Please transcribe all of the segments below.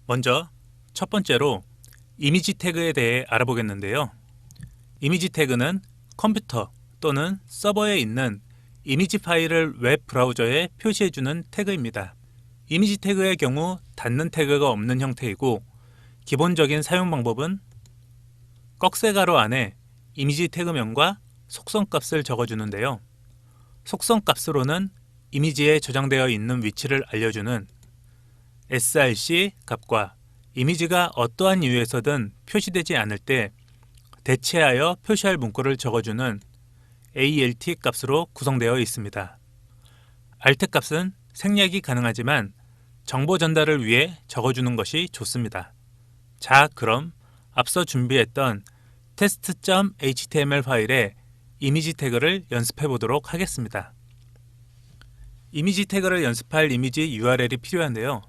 먼저 첫 번째로 이미지 태그에 대해 알아보겠는데요. 이미지 태그는 컴퓨터 또는 서버에 있는 이미지 파일을 웹 브라우저에 표시해주는 태그입니다. 이미지 태그의 경우 닫는 태그가 없는 형태이고 기본적인 사용 방법은 꺽쇠가로 안에 이미지 태그명과 속성값을 적어주는데요. 속성값으로는 이미지에 저장되어 있는 위치를 알려주는 src 값과 이미지가 어떠한 이유에서든 표시되지 않을 때 대체하여 표시할 문구를 적어주는 alt 값으로 구성되어 있습니다. alt 값은 생략이 가능하지만 정보 전달을 위해 적어주는 것이 좋습니다. 자, 그럼 앞서 준비했던 test.html 파일에 이미지 태그를 연습해 보도록 하겠습니다. 이미지 태그를 연습할 이미지 URL이 필요한데요.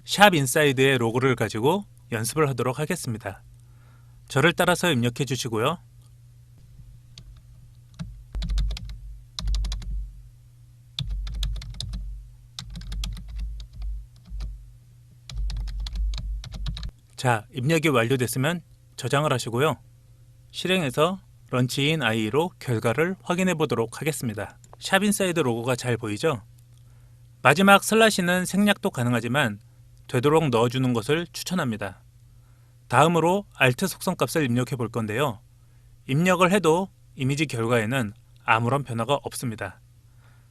샵 인사이드의 로고를 가지고 연습을 하도록 하겠습니다. 저를 따라서 입력해 주시고요. 자, 입력이 완료됐으면 저장을 하시고요. 실행해서 런치인 IE로 결과를 확인해 보도록 하겠습니다. 샵 인사이드 로고가 잘 보이죠? 마지막 슬래시는 생략도 가능하지만 되도록 넣어주는 것을 추천합니다. 다음으로 alt 속성값을 입력해 볼 건데요. 입력을 해도 이미지 결과에는 아무런 변화가 없습니다.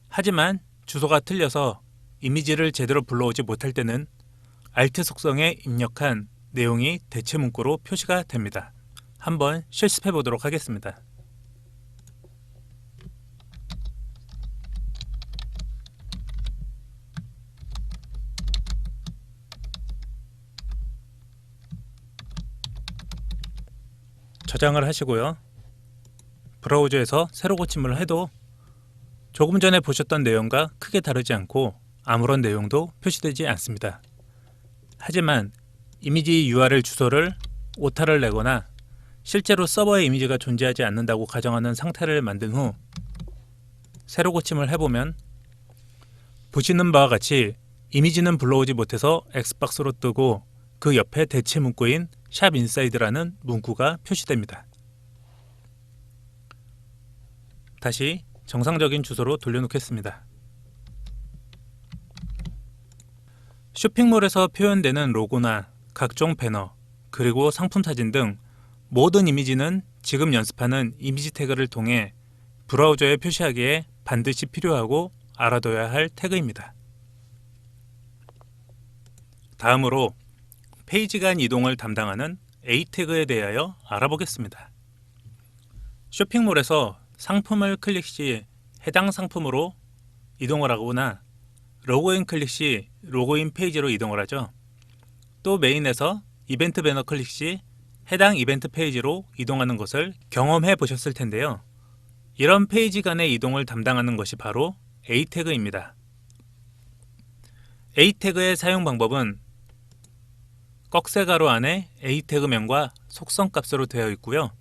하지만 주소가 틀려서 이미지를 제대로 불러오지 못할 때는 alt 속성에 입력한 내용이 대체 문구로 표시가 됩니다. 한번 실습해 보도록 하겠습니다. 저장을 하시고요. 브라우저에서 새로 고침을 해도 조금 전에 보셨던 내용과 크게 다르지 않고 아무런 내용도 표시되지 않습니다. 하지만 이미지 URL 주소를 오타를 내거나 실제로 서버에 이미지가 존재하지 않는다고 가정하는 상태를 만든 후 새로 고침을 해보면 보시는 바와 같이 이미지는 불러오지 못해서 X박스로 뜨고 그 옆에 대체 문구인 샵 인사이드라는 문구가 표시됩니다. 다시 정상적인 주소로 돌려놓겠습니다. 쇼핑몰에서 표현되는 로고나 각종 배너, 그리고 상품 사진 등 모든 이미지는 지금 연습하는 이미지 태그를 통해 브라우저에 표시하기에 반드시 필요하고 알아둬야 할 태그입니다. 다음으로 페이지 간 이동을 담당하는 A 태그에 대하여 알아보겠습니다. 쇼핑몰에서 상품을 클릭 시 해당 상품으로 이동을 하거나 로그인 클릭 시 로그인 페이지로 이동을 하죠. 또 메인에서 이벤트 배너 클릭 시 해당 이벤트 페이지로 이동하는 것을 경험해 보셨을 텐데요. 이런 페이지 간의 이동을 담당하는 것이 바로 A 태그입니다. A 태그의 사용 방법은 꺽쇠가로 안에 A 태그명과 속성값으로 되어 있고요.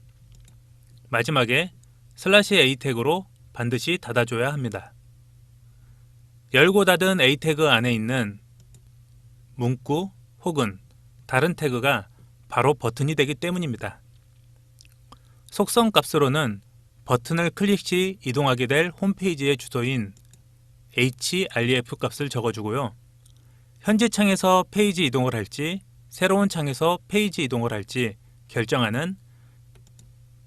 마지막에 /A 태그로 반드시 닫아줘야 합니다. 열고 닫은 A 태그 안에 있는 문구 혹은 다른 태그가 바로 버튼이 되기 때문입니다. 속성값으로는 버튼을 클릭 시 이동하게 될 홈페이지의 주소인 href 값을 적어주고요. 현재 창에서 페이지 이동을 할지 새로운 창에서 페이지 이동을 할지 결정하는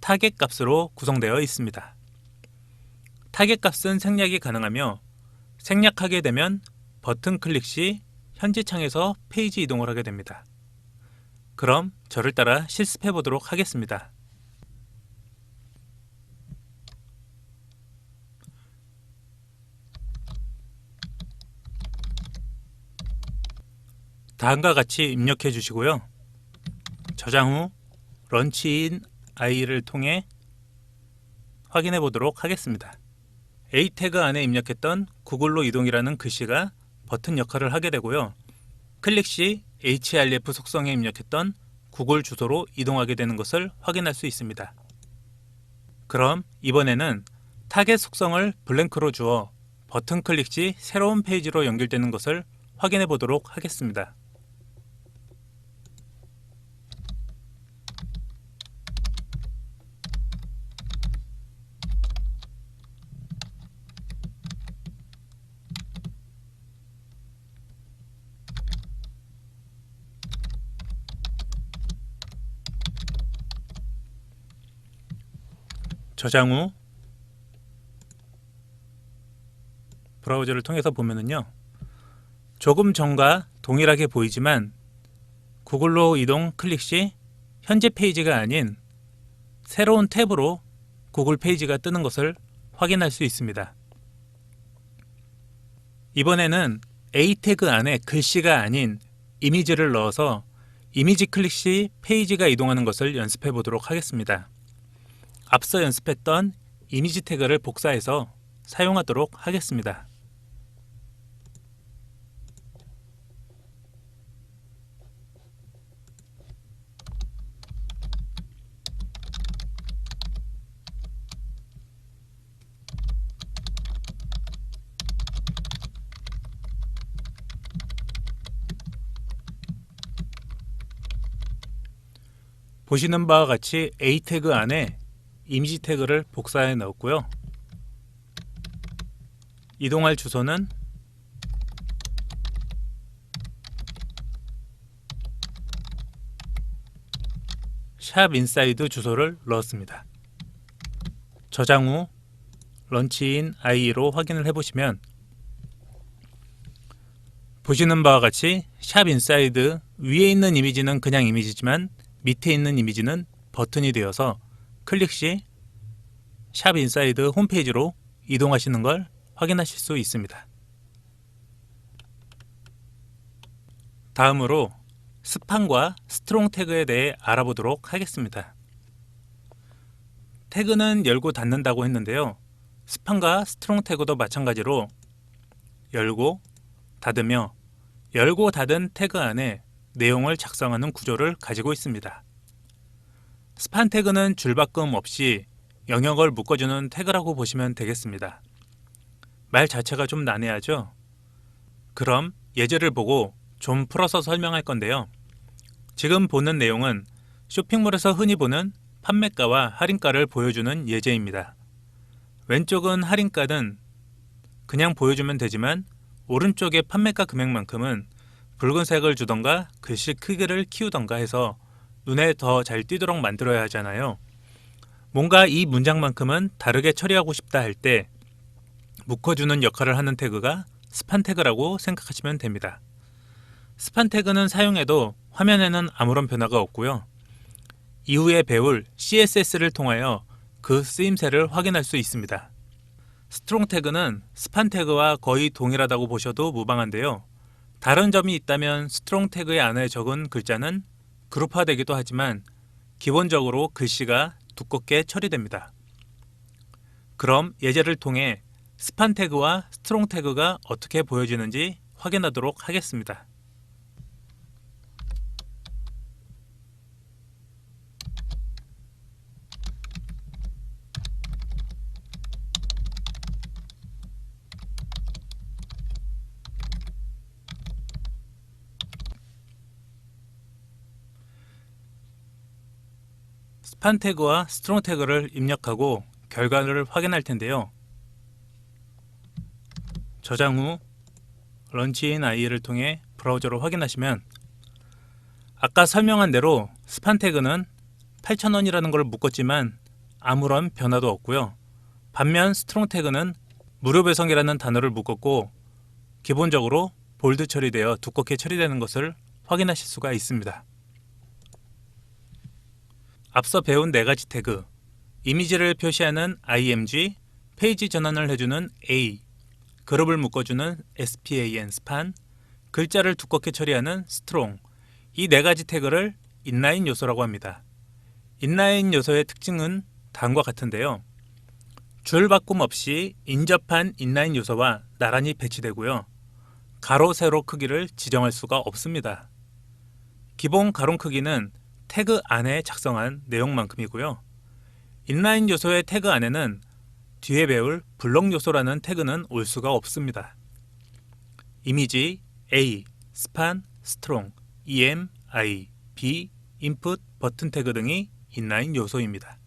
타겟 값으로 구성되어 있습니다. 타겟 값은 생략이 가능하며 생략하게 되면 버튼 클릭 시 현재 창에서 페이지 이동을 하게 됩니다. 그럼 저를 따라 실습해 보도록 하겠습니다. 다음과 같이 입력해 주시고요. 저장 후 런치인 IE를 통해 확인해 보도록 하겠습니다. A 태그 안에 입력했던 구글로 이동이라는 글씨가 버튼 역할을 하게 되고요. 클릭 시 href 속성에 입력했던 구글 주소로 이동하게 되는 것을 확인할 수 있습니다. 그럼 이번에는 타겟 속성을 블랭크로 주어 버튼 클릭 시 새로운 페이지로 연결되는 것을 확인해 보도록 하겠습니다. 저장 후 브라우저를 통해서 보면은요, 조금 전과 동일하게 보이지만 구글로 이동 클릭 시 현재 페이지가 아닌 새로운 탭으로 구글 페이지가 뜨는 것을 확인할 수 있습니다. 이번에는 A 태그 안에 글씨가 아닌 이미지를 넣어서 이미지 클릭 시 페이지가 이동하는 것을 연습해 보도록 하겠습니다. 앞서 연습했던 이미지 태그를 복사해서 사용하도록 하겠습니다. 보시는 바와 같이 A 태그 안에 이미지 태그를 복사해 넣었고요. 이동할 주소는 샵 인사이드 주소를 넣었습니다. 저장 후 런치인 IE로 확인을 해보시면 보시는 바와 같이 샵 인사이드 위에 있는 이미지는 그냥 이미지지만 밑에 있는 이미지는 버튼이 되어서 클릭 시 샵 인사이드 홈페이지로 이동하시는 걸 확인하실 수 있습니다. 다음으로 스판과 스트롱 태그에 대해 알아보도록 하겠습니다. 태그는 열고 닫는다고 했는데요. 스판과 스트롱 태그도 마찬가지로 열고 닫으며 열고 닫은 태그 안에 내용을 작성하는 구조를 가지고 있습니다. 스판 태그는 줄바꿈 없이 영역을 묶어주는 태그라고 보시면 되겠습니다. 말 자체가 좀 난해하죠? 그럼 예제를 보고 좀 풀어서 설명할 건데요. 지금 보는 내용은 쇼핑몰에서 흔히 보는 판매가와 할인가를 보여주는 예제입니다. 왼쪽은 할인가는 그냥 보여주면 되지만 오른쪽의 판매가 금액만큼은 붉은색을 주던가 글씨 크기를 키우던가 해서 눈에 더 잘 띄도록 만들어야 하잖아요. 뭔가 이 문장만큼은 다르게 처리하고 싶다 할 때 묶어주는 역할을 하는 태그가 스판 태그라고 생각하시면 됩니다. 스판 태그는 사용해도 화면에는 아무런 변화가 없고요. 이후에 배울 CSS를 통하여 그 쓰임새를 확인할 수 있습니다. 스트롱 태그는 스판 태그와 거의 동일하다고 보셔도 무방한데요. 다른 점이 있다면 스트롱 태그의 안에 적은 글자는 그룹화되기도 하지만 기본적으로 글씨가 두껍게 처리됩니다. 그럼 예제를 통해 스판 태그와 스트롱 태그가 어떻게 보여지는지 확인하도록 하겠습니다. 스판 태그와 스트롱 태그를 입력하고 결과를 확인할 텐데요. 저장 후 런치인 IE를 통해 브라우저로 확인하시면 아까 설명한 대로 스판 태그는 8,000원이라는 걸 묶었지만 아무런 변화도 없고요. 반면 스트롱 태그는 무료 배송이라는 단어를 묶었고 기본적으로 볼드 처리되어 두껍게 처리되는 것을 확인하실 수가 있습니다. 앞서 배운 4가지 태그, 이미지를 표시하는 img, 페이지 전환을 해주는 a, 그룹을 묶어주는 span, 스판, 글자를 두껍게 처리하는 스트롱, 이 4가지 태그를 인라인 요소라고 합니다. 인라인 요소의 특징은 다음과 같은데요. 줄 바꿈 없이 인접한 인라인 요소와 나란히 배치되고요. 가로, 세로 크기를 지정할 수가 없습니다. 기본 가로 크기는 태그 안에 작성한 내용만큼이고요. 인라인 요소의 태그 안에는 뒤에 배울 블록 요소라는 태그는 올 수가 없습니다. 이미지, A, 스판, 스트롱, EM, I, B, 인풋, 버튼 태그 등이 인라인 요소입니다.